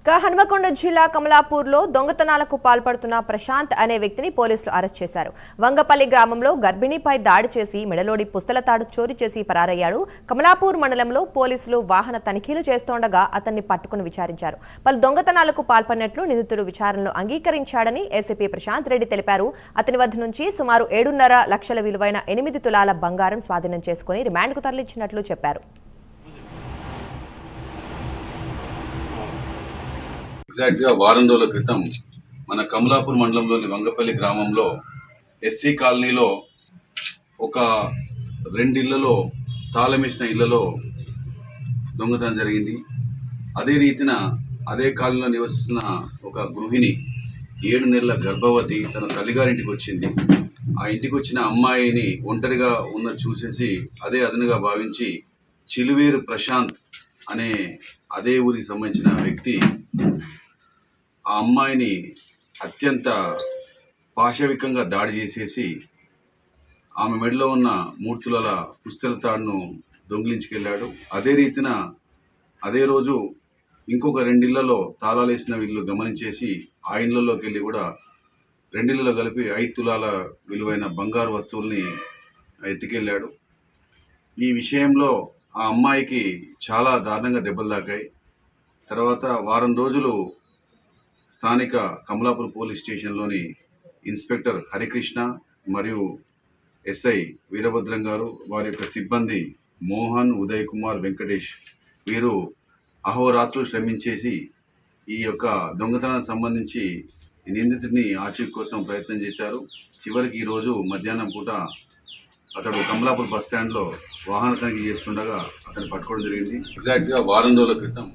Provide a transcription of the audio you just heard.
హన్మకొండ జిల్లా కమలాపూర్లో దొంగతనాలకు పాల్పడుతున్న ప్రశాంత్ అనే వ్యక్తిని పోలీసులు అరెస్ట్ చేశారు. వంగపల్లి గ్రామంలో గర్భిణీపై దాడి చేసి మెడలోడి పుస్తల తాడు చోరీ చేసి పరారయ్యాడు. కమలాపూర్ మండలంలో పోలీసులు వాహన తనిఖీలు చేస్తుండగా అతన్ని పట్టుకుని విచారించారు. పలు దొంగతనాలకు పాల్పడినట్లు నిందితుడు విచారణలో అంగీకరించాడని ఏసీపీ ప్రశాంత్ రెడ్డి తెలిపారు. అతని వద్ద నుంచి సుమారు 7.5 లక్షల విలువైన 8 తులాల బంగారం స్వాధీనం చేసుకుని రిమాండ్కు తరలించినట్లు చెప్పారు. ఎగ్జాక్ట్గా వారం రోజుల క్రితం మన కమలాపూర్ మండలంలోని వంగపల్లి గ్రామంలో ఎస్సీ కాలనీలో ఒక 2 ఇళ్లలో తాళమేసిన ఇళ్లలో దొంగతనం జరిగింది. అదే రీతిన అదే కాలనీలో నివసిస్తున్న ఒక గృహిణి 7 నెలల గర్భవతి తన తల్లిగారింటికి వచ్చింది. ఆ ఇంటికి వచ్చిన అమ్మాయిని ఒంటరిగా ఉన్న చూసేసి అదే అదనుగా భావించి చిలువేరు ప్రశాంత్ అనే అదే ఊరికి సంబంధించిన వ్యక్తి ఆ అమ్మాయిని అత్యంత పాశవికంగా దాడి చేసేసి ఆమె మెడలో ఉన్న 3 తులాల పుస్తల తాడును దొంగిలించుకెళ్ళాడు. అదే రీతిన అదే రోజు ఇంకొక 2 ఇళ్లలో తాళాలు వేసిన వీళ్ళు గమనించేసి ఆ ఇళ్లలోకి వెళ్ళి కూడా 2 ఇళ్లలో కలిపి 5 తులాల విలువైన బంగారు వస్తువుల్ని ఎత్తుకెళ్ళాడు. ఈ విషయంలో ఆ అమ్మాయికి చాలా దారుణంగా దెబ్బలు తాకాయి. తర్వాత వారం రోజులు స్థానిక కమలాపూర్ పోలీస్ స్టేషన్లోని ఇన్స్పెక్టర్ హరికృష్ణ మరియు ఎస్ఐ వీరభద్రం గారు, వారి యొక్క సిబ్బంది మోహన్, ఉదయ్ కుమార్, వెంకటేష్ వీరు అహోరాత్రులు శ్రమించేసి ఈ యొక్క దొంగతనానికి సంబంధించి నిందితుడిని ఆచూకీ కోసం ప్రయత్నం చేశారు. చివరికి ఈరోజు మధ్యాహ్నం పూట అతడు కమలాపూర్ బస్ స్టాండ్లో వాహన తనిఖీ చేస్తుండగా అతను పట్టుకోవడం జరిగింది. ఎగ్జాక్ట్గా వారం రోజుల క్రితం